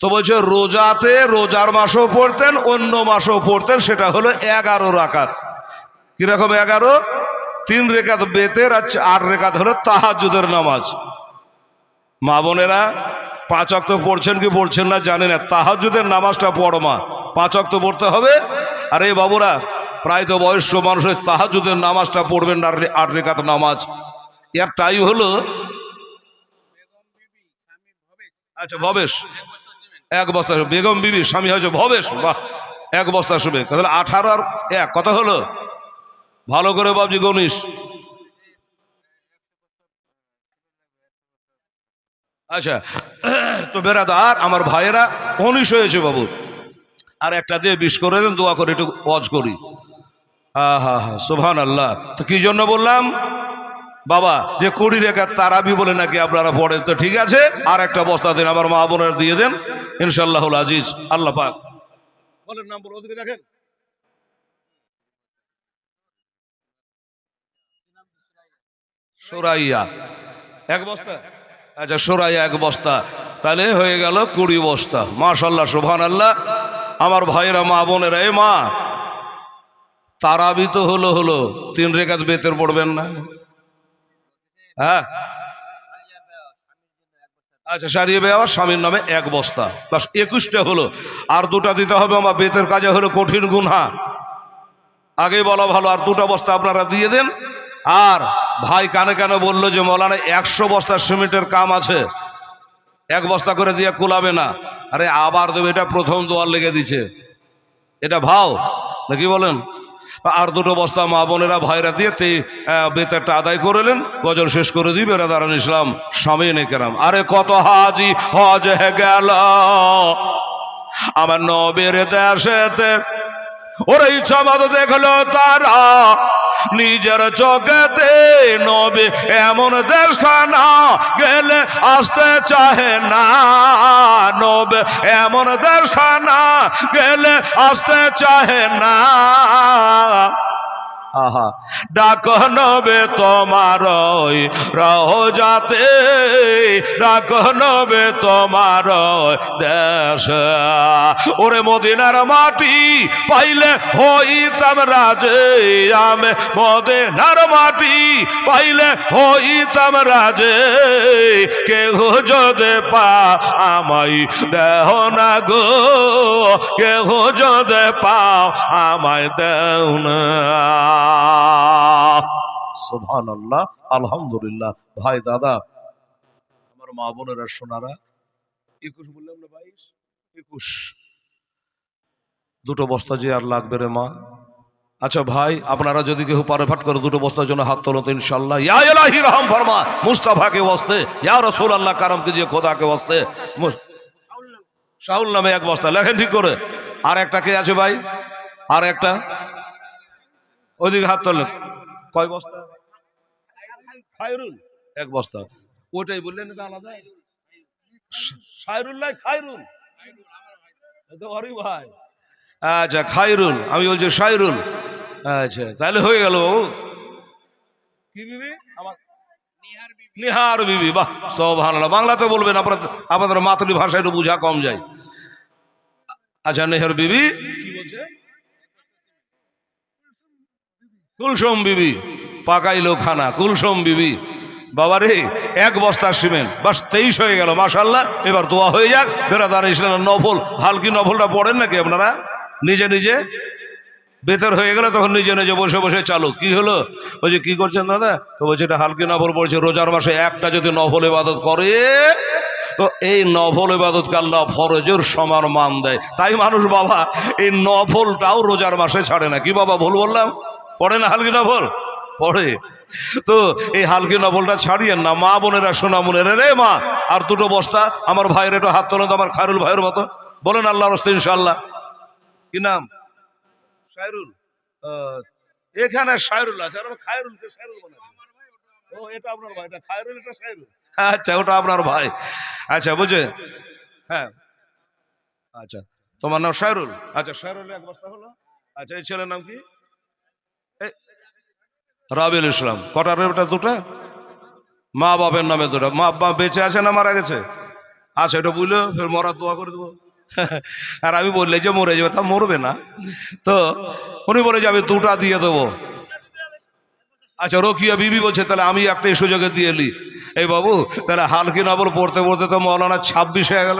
তো বলছে রোজাতে, রোজার মাসেও পড়তেন, অন্য মাসেও পড়তেন, সেটা হলো 11 রাকাত। কিরকম 11? 3 রাকাত বেতের আর 8 রাকাত হলো তাহাজ্জুদের নামাজ। মা বোনেরা 5 ওয়াক্ত পড়ছেন কি পড়ছেন না জানি না, তাহাজ্জুদের নামাজটা পড়ো মা, 5 ওয়াক্ত পড়তে হবে। আর এই বাবুরা প্রায় তো বয়স্ক মানুষের তাহাজ্জুদের নামাজটা পড়বেন না, 8 রাকাত নামাজ। এর টাইম হলো, আচ্ছা ভবেশ 1 বস্তা, বেগম বিবি স্বামী হয়েছে ভবেশ, বাহ 1 বস্তা শুবে, তাহলে 18 আর 1 কত হলো? ভালো করে বাবজি গণিস। আচ্ছা, তো বেরাদার আমার ভাইয়েরা 19 হয়েছে বাবু, আর একটা দিয়ে 20 করে দেন, দোয়া করে একটু ওয়াজ করি। হা সুবহানাল্লাহ। তো কি জন্য বললাম বাবা, যে 20 রাকাত তারাবি বলে নাকি আপনারা পড়েন, তো ঠিক আছে, আর একটা বস্তা দেন, আমার মা বোনের দিয়ে দেন ইনশাআল্লাহুল আজিজ। আল্লাহ পাক বলেন, নাম বলো, ওদিকে দেখেন। সুরাইয়া 1 বস্তা, আচ্ছা সুরাইয়া 1 বস্তা, তাহলে হয়ে গেল 20 বস্তা। মাশাআল্লাহ সুবহানাল্লাহ। আমার ভাইরা মা বোনেরা, এ মা তারাবি তো হলো 3 রাকাত বেতের পড়বেন না? হ্যাঁ, আচ্ছা সারিয়ে বেওয়া স্বামীর নামে 1 বস্তা, বাস 21টা হলো। আর 2টা দিতে হবে আমার বেতের কাজে হলো কঠিন গুনাহ, আগে বলা ভালো। আর 2টা বস্তা আপনারা দিয়ে দেন। আর ভাই কানে কানে বললো যে মৌলানা 100 বস্তা সিমেন্টের কাম আছে, 1 বস্তা করে দিয়ে কুলাবে না। আরে আবার দেবে, এটা প্রথম দোয়ার লেগে দিছে, এটা ভাও নাকি বলেন? আর 2টো বস্তা মা বোনেরা ভাইরা দিয়ে বেতেরটা আদায় করলেন, গজল শেষ করে দিই। বেরাদারান ইসলাম সামিনে কেরাম, আরে কত হাজি হজ গেল আমার নবীর দেশেতে, ওর ইচ্ছামত দেখলো তারা নিজের চোখেতে, নবী এমন দেশখানা গেলে আসতে চাহে না, নবী এমন দেশখানা গেলে আসতে চাহে না। আহা ডাক নবে তোমার রওজাতে, ডাক নবে তোমার দেশ, ওরে মদিনার মাটি পাইলে হইতাম রাজে, আমি মদিনার মাটি পাইলে হইতাম রাজে, কেহ যদি পা আমায় দেহ না গো, কেহ যদি পাও আমায় দেও না। সুবহানাল্লাহ, আলহামদুলিল্লাহ। ভাই দাদা আমার মা বোনেরা সোনারা, 21 বললাম না 22, 21 2টো বস্তা যে আর লাগবে রে মা। আচ্ছা ভাই, আপনারা যদি কেউ পারে ফাট করে 2টো বস্তার জন্য হাত তোলো তো ইনশাআল্লাহ। ইয়া ইলাহি রহম ফরমা, মুস্তাফা কে ওয়াস্তে, ইয়া রাসূলুল্লাহ কারম कीजिए খোদা কে ওয়াস্তে। শাহুল নামে 1 বস্তা লেখেন ঠিক করে। আর একটা কে আছে ভাই? আর একটা ওইদিকে হাত তোলেন। কয় বস্তা? খায়রুল 1 বস্তা, ওইটাই বললেন, এটা আলাদা। খায়রুল্লাহ, খায়রুল আরে ভাই, আচ্ছা খায়রুল, আমি বলছি শায়রুল। আচ্ছা তাহলে হয়ে গেল বাবু। কি বিবি? আমার নিহার বিবি, বাহ সুবহানাল্লাহ। বাংলাতে বলবেন, আপনাদের মাতৃভাষা একটু বুঝা কম যায়। আচ্ছা নেহার বিবি কি বলছে? কুলসুম বিবি, পাকাইলো খানা, কুলসুম বিবি। বাবারে 1 বস্তা সিমেন্ট, বাস 23 হয়ে গেল মাশাআল্লাহ। এবার দোয়া হয়ে যাক। বেরাদার ইসলাম নফল, হালকি নফলটা পড়েন নাকি আপনারা নিজে নিজে? বেতর হয়ে গেলে তখন নিজে নিজে বসে বসে চালু। কি হলো? ওই যে কি করছেন দাদা? তো বলছে এটা হালকি নফল পড়ছে। রোজার মাসে একটা যদি নফল ইবাদত করে, তো এই নফল ইবাদতকে আল্লাহ ফরজের সমান মান দেয়। তাই মানুষ বাবা এই নফলটাও রোজার মাসে ছাড়ে না। কি বাবা ভুল বললাম? পড়ে না হালকি নফল? পড়ে। তো এই হালকি নফলটা ছাড়িয়েন না মা বোনেরা, সোনা বোনেরা। রে মা, আর 2টো বস্তা আমার ভাইয়ের একটু হাত তোলেন তো, আমার খায়রুল ভাইয়ের মতো বলেন আল্লাহর রাস্তায় ইনশাআল্লাহ। কি নাম? শায়রুল। এখানে শায়রুল আছে, আর খায়রুলকে শায়রুল বলে। ও এটা আপনার ভাই, এটা খায়রুল, এটা শায়রুল। আচ্ছা ওটা আপনার ভাই। আচ্ছা বুঝে, হ্যাঁ আচ্ছা, তোমার নাম শাহরুল? আচ্ছা, শাহরুল এক বস্তা হলো। আচ্ছা, এই ছেলের নাম কি? এই রাবিউল ইসলাম। কটা রে বেটা? দুটা। মা বাপের নামে দুটা। মা বাপ বেঁচে আছে না মারা গেছে? আচ্ছা, এটা বুঝলো, ফের মরার দোয়া করে দেবো। আর আমি বললে যে মরে যাবে, তা মরবে না তো। উনি বলে যে আমি দুটা দিয়ে দেবো। আচ্ছা, রোকিয়া বিবি বলছে তাহলে আমি একটা এই সুযোগে দিয়ে এলি। এই বাবু, তাহলে হালকি নবল পড়তে পড়তে তো মৌলানা 26 হয়ে গেল।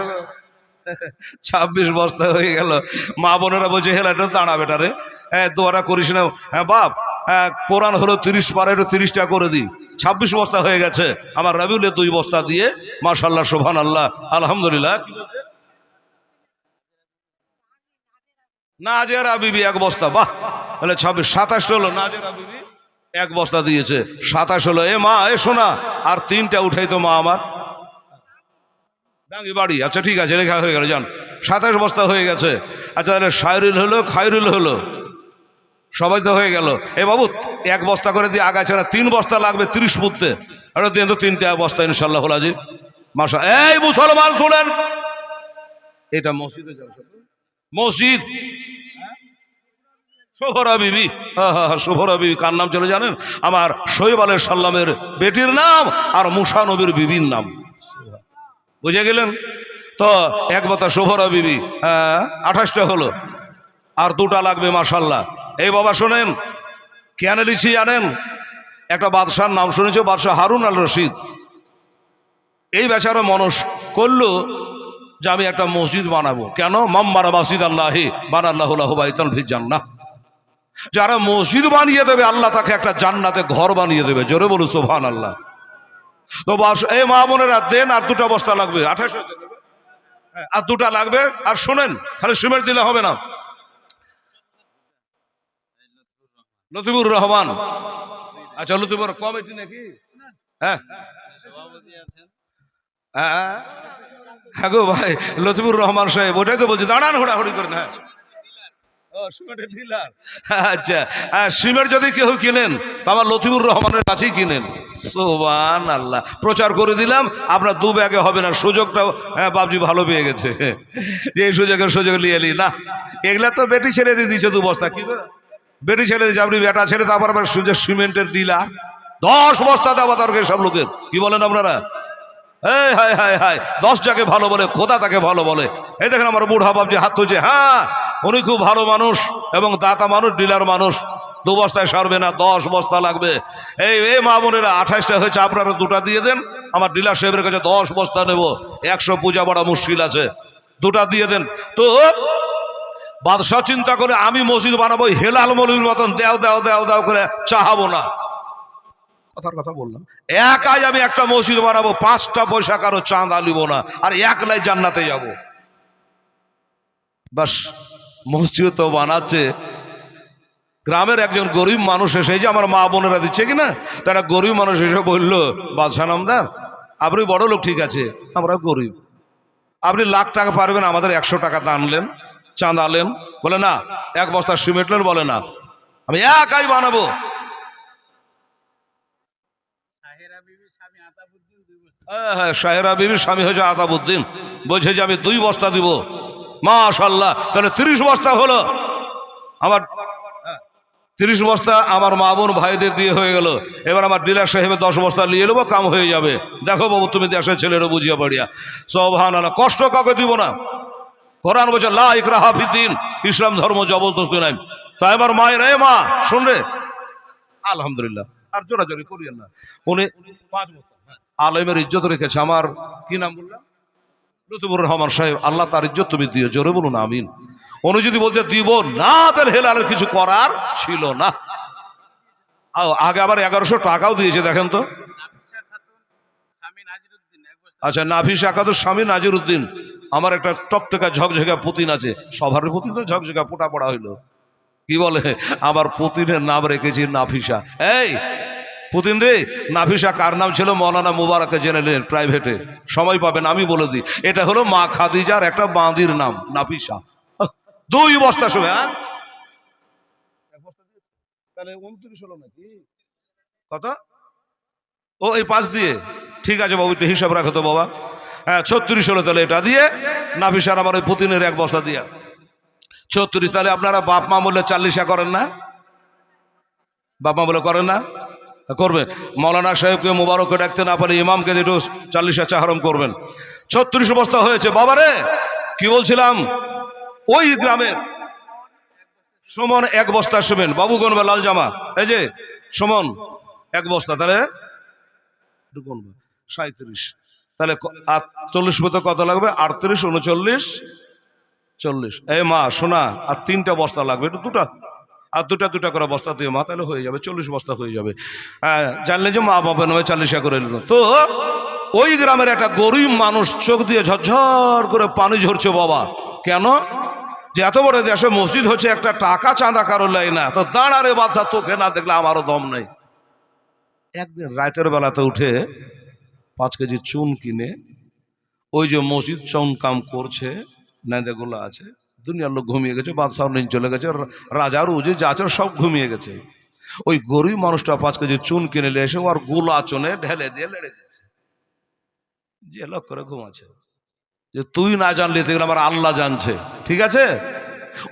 26 বস্তা হয়ে গেল। মা বোনেরা বলছে হেলা এটা দাঁড়া বেটা রে, হ্যাঁ দোয়াটা করিস না। হ্যাঁ বাপ, হ্যাঁ কোরআন হলো 30 পারা, একটু 30টা করে দিই। 26 বস্তা হয়ে গেছে আমার রাবিউলের 2 বস্তা দিয়ে। মাশাআল্লাহ, সুবহানাল্লাহ, আলহামদুলিল্লাহ। নাজেরা বিবি 1 বস্তা। বাহ, তাহলে 26, 27 হলো। নাজেরা বিবি 1 বস্তা দিয়েছে, 27 হলো। এ মা, এ শোনা, আর 3টা উঠাই তো মা আমার ডাঙ্গি বাড়ি। আচ্ছা ঠিক আছে, লেখা হয়ে গেল, যান। 27 বস্তা হয়ে গেছে। আচ্ছা, তাহলে শায়রুল হলো, খায়রুল হলো, সবাই তো হয়ে গেল। এ বাবু, 1 বস্তা করে দিয়ে আগাছে না, 3 বস্তা লাগবে 30 পুততে। আরে দিন তো 3টা বস্তা ইনশাল্লাহ হল আজি। মাশা, এই মুসলমান শুনেন, এটা মসজিদে যাও, মসজিদ শোভরা বিবি। শোভরা বিবি কার নাম চলে জানেন? আমার শোয়েব আলাইহিস সালামের বেটির নাম আর মুসা নবীর বিবির নাম। বুঝে গেলেন তো? 1 বস্তা শোভরা বিবি, 28টা হলো। আর 2টা লাগবে মাশাল্লাহ। এই বাবা শোনেন, কেন লিখছি জানেন? একটা বাদশার নাম শুনেছো, বাদশাহ হারুন আল রশিদ। এই বেচারা মানুষ করলো যে আমি একটা মসজিদ বানাবো। কেন? মাম্মারা মাসজিদ আল্লাহি বানাল্লাহু লাহু বাইতান ফিল জান্নাহ। যারা মসজিদ বানিয়ে দেবে, আল্লাহ তাকে একটা জান্নাতে ঘর বানিয়ে দেবে। জোরে বলুন সুবহানাল্লাহ। তো বাস, এই মা বোনেরা দেন, আর 2টা বস্তা লাগবে। 28 আর 2টা লাগবে। আর শুনেন, খালি সিমেন্ট দিলে হবে না। লতিফুর রহমান। আচ্ছা, লতিফুর কমিটি নাকি? হ্যাঁ হ্যাঁ হ্যাঁ গো ভাই, লতিফুর রহমান সাহেব, ওটাই তো বলছি, দাঁড়ান হুড়াহুড়ি করেন। হ্যাঁ, আচ্ছা, সিমেন্ট যদি কেউ কিনেন তো আমার লতিফুর রহমানের কাছেই কিনেন। সুবহানাল্লাহ, প্রচার করে দিলাম। আপনার 2 ব্যাগে হবে না। সুযোগটা বাবজি ভালো পেয়ে গেছে, যে এই সুযোগ নিয়ে এলি না। এগুলা তো বেটি ছেড়ে দিয়ে দিচ্ছে 2 বস্তা। কি বেটি ছেড়ে দিচ্ছে? আপনি বেটা ছেড়ে তারপর আবার সিমেন্টের ডিলার 10 বস্তা দেওয়া দরকার সব লোকের। কি বলেন আপনারা? এই হায় হায় হায়, 10 যাকে ভালো বলে খোদা তাকে ভালো বলে। এই দেখেন আমার বুড়া বাপ যে হাত তুলছে, হ্যাঁ উনি খুব ভালো মানুষ এবং দাতা মানুষ, ডিলার মানুষ। 2 বস্তায় সারবে না, 10 বস্তা লাগবে। এই মা বোনেরা, 28টা হয়েছে, আপনারা 2টা দিয়ে দেন। আমার ডিলার সাহেবের কাছে 10 বস্তা নেব, 100 পূজা বড় মুশকিল আছে। 2টা দিয়ে দেন। তো বাদশাহ চিন্তা করে, আমি মসজিদ বানাবো হেলাল মৌলবীর মতন দেও দেও দেও দেও করে চাহাবো না। কথার কথা বললাম, একাই আমি একটা মসজিদ বানাবো, 5টা পয়সা কারো চাঁদা নিব না, আর একলাই জান্নাতে যাব। বাস, মসজিদ তো বানাচ্ছে। গ্রামের একজন গরিব মানুষ এসে, যে আমার মা বোনেরা দিচ্ছে কিনা, তারা গরিব মানুষ এসে বললো, বাদশাহ নামদার আপনি বড় লোক ঠিক আছে, আমরা গরিব, আপনি লাখ টাকা পারবেন, আমাদের 100 টাকা দানলেন, চাঁদালেন। বলে না। 1 বস্তা সিমেন্ট নেন। বলে না, আমি একাই বানাবো। হ্যাঁ, শাহেরা বিবির স্বামী হয়েছে আতাবউদ্দিন, বলছে যে আমি 2 বস্তা দিব। মাশাআল্লাহ, তাহলে 30 বস্তা হলো আমার। 30 বস্তা আমার মা বোন ভাইদের দিয়ে হয়ে গেল। এবার আমার ডিলার সাহেবের 10 বস্তা নিয়ে নেবো, কাম হয়ে যাবে। দেখো বাবু, তুমি দেশের ছেলেরও বুঝিয়া পাড়িয়া। সুবহানাল্লাহ, কষ্ট কাউকে দিব না। কোরআন বলছে লা ইকরাহা ফিদ্দিন, ইসলাম ধর্ম জবরদস্তি নাই। তাই আমার মায়ের, এ মা শুন রে, আলহামদুলিল্লাহ, আর জোরাজোরি করিয়েন না। উনি 5 বস্তা আলেমের ইজ্জত রেখেছে। আমার কি নাম বললাম? লতিফুর রহমান সাহেব। আল্লাহ তার ইজ্জত তুমি দিও, জোরে বলুন আমিন। উনি যদি বলছে দিব না, তাহলে হেলালের কিছু করার ছিল না। আগে আবার 1100 টাকাও দিয়েছে, দেখেন তো। আচ্ছা, নাফিসা খাতুন স্বামী নাজির উদ্দিন। আমার একটা টকটকা ঝকঝকা পুতিন আছে, সবার পুতিন তো ঝকঝকা ফোটা পড়া হইলো। কি বলে, আমার পুতিনের নাম রেখেছি নাফিসা। এই পুতিন রে, নাফিসা কার নাম ছিল? মৌলানা মুবারকে জেনে নেন প্রাইভেটে, সময় পাবেন আমি বলে দিই। এটা হলো মা খাদিজার একটা বাঁদির নাম, নাফিসা। 2 বস্তা শুনে, তাহলে 29 হলো নাকি? কত? ও এই 5 দিয়ে, ঠিক আছে বাবু, একটু হিসাব রাখো তো বাবা। হ্যাঁ 36 হলো, তাহলে এটা দিয়ে নাফিসার আমার ওই পুতিনের 1 বস্তা দিয়া 36। তাহলে আপনারা বাপ মা বললে 40 করেন না? বাপ মা বলে করেন না? করবেন। মৌলানা সাহেবকে মুবারককে ডাকতে না পারে ইমামকে একটু 40 চাহরম করবেন। 36 বস্তা হয়েছে। বাবারে কি বলছিলাম, ওই গ্রামের সুমন 1 বস্তা শুবেন, বাবু গনবে লাল জামা, এই যে সুমন 1 বস্তা, তাহলে 37, তাহলে 40 মতো কত লাগবে? 38, 39, 40। এই মা শোনা, আর 3টা বস্তা লাগবে, একটু দুটা করে বস্তা দিয়ে মা, তাহলে হয়ে যাবে 40 বস্তা হয়ে যাবে। হ্যাঁ জানলে যে মা বাবা নয় 40 করে নিল। তো ওই গ্রামের একটা গরিব মানুষ চোখ দিয়ে ঝরঝর করে পানি ঝরছে বাবা। কেন? যে এত বড় দেশে মসজিদ হচ্ছে, একটা টাকা চাঁদা কারো লাই না, তো দাঁড়ারে বাচ্চা তোকে না দেখলে আমারও দম নেই। একদিন রাতের বেলাতে উঠে 5 কেজি চুন কিনে, ওই যে মসজিদ চুন কাম করছে নেঁদেগুলো আছে, দুনিয়ার লোক ঘুমিয়ে গেছে, বাদশাহ নিন চলে গেছে, রাজার উজি যা আছে সব ঘুমিয়ে গেছে। ওই গরিব মানুষটা 5 কেজি চুন কিনে নিয়ে এসে ওর গুলা চুনে ঢেলে দিয়ে লেড়ে দিয়েছে। যে লোক করে ঘুমাচ্ছে, যে তুই না জানলি দেখলে আমার আল্লাহ জানছে। ঠিক আছে,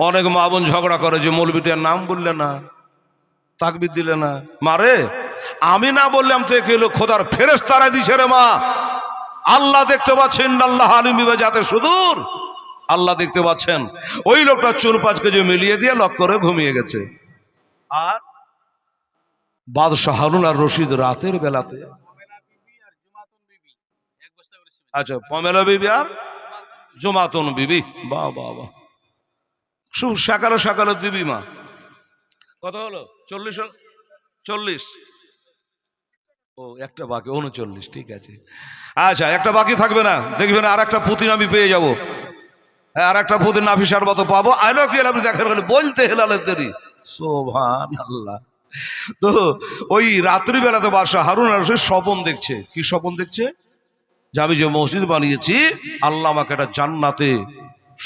অনেক মা বোন ঝগড়া করে যে মৌলবীটার নাম বললে না, তাকবীর দিলে না। মারে আমি না বললাম তো একে খোদার ফেরেশতারা দিছে রে মা। আল্লাহ দেখতে পাচ্ছেন, আল্লাহ আলিম যাতে সুদূর, আল্লাহ দেখতে পাচ্ছেন। ওই লোকটা চুন 5 কেজি মিলিয়ে দিয়ে লক করে ঘুমিয়ে গেছে। আর বাদশাহ হারুন আর রশিদ রাতের বেলাতে, আচ্ছা পমেলা বিবি আর জুমাতুন বিবি, বাহ বাহ বাহ, শুভ সকালে সকালে দিবি মা। কত হলো? 40। ও একটা বাকি 39, ঠিক আছে। আচ্ছা একটা বাকি থাকবে না, দেখবেন আর একটা পুতিন আমি পেয়ে যাবো। হ্যাঁ আর একটা পুতিন নাফিসার মতো পাবো। আইলো কি আপনি দেখেন বলতে হেলালের দেরি, সুবহানাল্লাহ। তো ওই রাত্রিবেলাতে বাদশাহ হারুন আর রশিদ স্বপন দেখছে। কি স্বপন দেখছে? যে আমি যে মসজিদ বানিয়েছি, আল্লাহ আমাকে একটা জান্নাতে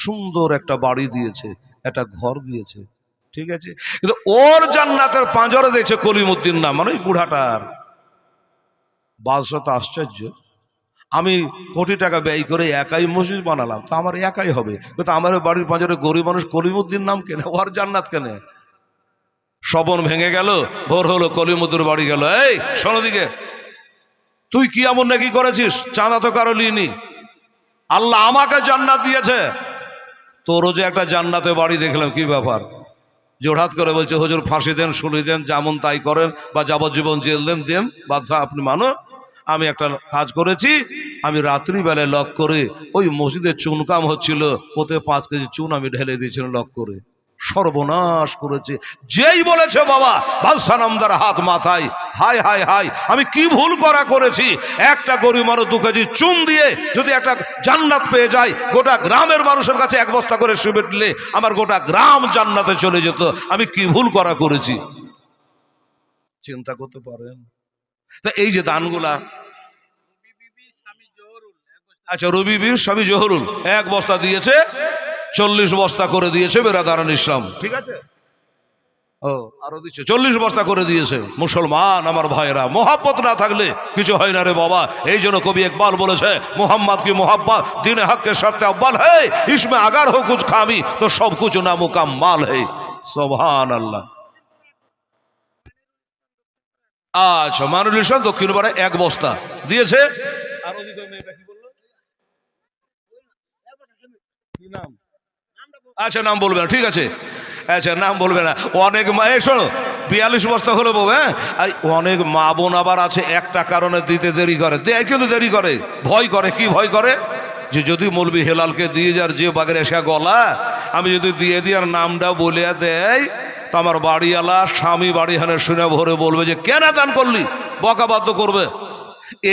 সুন্দর একটা বাড়ি দিয়েছে, একটা ঘর দিয়েছে। ঠিক আছে, কিন্তু ওর জান্নাতের পাঁজরে দিয়েছে কলিমুদ্দিন নাম, মানে ওই বুড়াটার। বাদশাহ তো আশ্চর্য, আমি কোটি টাকা ব্যয় করে একাই মসজিদ বানালাম, তো আমার একাই হবে, কিন্তু আমার বাড়ির পাঁজরে গরিব মানুষ কলিমুদ্দিন নাম কেনে, ওর জান্নাত কেনে? স্বপন ভেঙে গেল, ভোর হলো, কলিমুদ্দির বাড়ি গেল। এই শোনো দিকে, তুই কি এমন নাকি করেছিস? চাঁদা তো কারো লিনি, আল্লাহ আমাকে জান্নাত দিয়েছে, তোরও যে একটা জান্নাতে বাড়ি দেখলাম, কি ব্যাপার? জোড়হাত করে বলছে হুজুর ফাঁসি দেন, শুলি দেন, যেমন তাই করেন, বা যাবজ্জীবন জেল দেন, দেন। বাদশাহ আপনি মানো, আমি একটা কাজ করেছি, আমি রাত্রিবেলায় লক করে ওই মসজিদে চুনকাম হচ্ছিল, ওতে 5 কেজি চুন আমি ঢেলে দিয়েছিলাম লক করে। সর্বনাশ করেছে। যেই বলেছে বাবা, বাদশাহ নামদার হাত মাথায়, হাই হাই হাই, আমি কি ভুল করেছি। একটা গরিব মানুষ 2 কেজি চুন দিয়ে যদি একটা জান্নাত পেয়ে যায়, গোটা গ্রামের মানুষের কাছে 1 বস্তা করে সিমেন্ট দিলে আমার গোটা গ্রাম জান্নাতে চলে যেত। আমি কি ভুল করেছি, চিন্তা করতে পারেন? তা এই যে দানগুলা, আচ্ছা রবি বিবির স্বামী জহুরুল 1 বস্তা দিয়েছে, 40 বস্তা করে দিয়েছে বেরাদারান ইসলাম। ঠিক আছে, ও আরো দিচ্ছে 40 বস্তা করে দিয়েছে। মুসলমান আমার ভাইরা, মোহাব্বত না থাকলে কিছু হয় না রে বাবা। এই জন্য কবি ইকবাল বলেছে, মোহাম্মদ কি মোহাব্বত দিনে হক के शर्त अव्वल है, इसमें अगर हो कुछ खामी तो सब कुछ नामुकम्मल है। सुभान अल्लाह। আচ্ছা মানুল ইসলাম দক্ষিণ পাড়ে 1 বস্তা দিয়েছে। আরো দিকে মেয়েটা কি বললো? কি নাম? আচ্ছা নাম বলবে না, ঠিক আছে, আচ্ছা নাম বলবে না। অনেক মা, শোনো 42 বস্তা হলো বউ। হ্যাঁ অনেক মা বোন আবার আছে একটা কারণে দিতে দেরি করে, দেয় কিন্তু দেরি করে, ভয় করে। কি ভয় করে? যে যদি মৌলবি হেলালকে দিয়ে যার যে বাগের এসে গলা, আমি যদি দিয়ে দিই আর নামটা বলে দেয়, তো আমার বাড়িওয়ালা স্বামী বাড়িখানে শুনে ভরে বলবে যে কেন দান করলি, বকাবাদ্য করবে।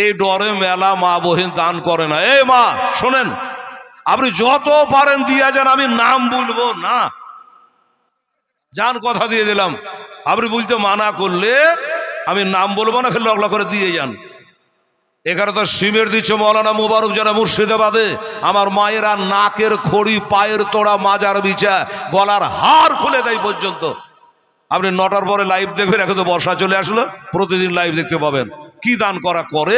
এই ডরে মেলা মা বহিন দান করে না। এই মা শোনেন, আপনি যত পারেন দিয়ে যান, আমি নাম বলবো না, যান কথা দিয়ে দিলাম। আপনি বলতে মানা করলে আমি নাম বলবো না, খেলে লগলা করে দিয়ে যান। এখানে তো সিমের দিচ্ছে মৌলানা মুবারক যারা মুর্শিদাবাদে, আমার মায়েরা নাকের খড়ি, পায়ের তোড়া, মাজার বিছা, গলার হার খুলে দেয় পর্যন্ত। আপনি 9টার পরে লাইভ দেখবেন, এখন তো বর্ষা চলে আসলো, প্রতিদিন লাইভ দেখতে পাবেন। কি দান করা করে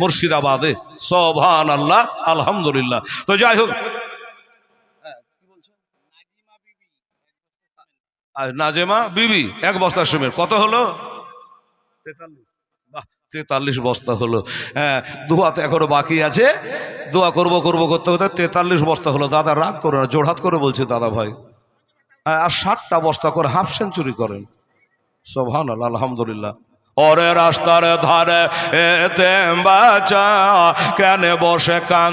মুর্শিদাবাদে। সুবহানাল্লাহ, আলহামদুলিল্লাহ। তো যাই হোক, নাজেমা বিবি 1 বস্তা সিমেন্ট কত হলো? 43। বাহ, 43 বস্তা হলো। হ্যাঁ, দোয়া তো এখনো বাকি আছে, দোয়া করবো করতে করতে 43 বস্তা হলো। দাদা রাগ করে না, জোড়হাত করে বলছে দাদা ভাই। আর 60টা বস্তা করে হাফ সেঞ্চুরি করেন। সুবহানাল্লাহ, আলহামদুলিল্লাহ। ওরে রাস্তার ধারে এতে বাঁচা কেন বসে কান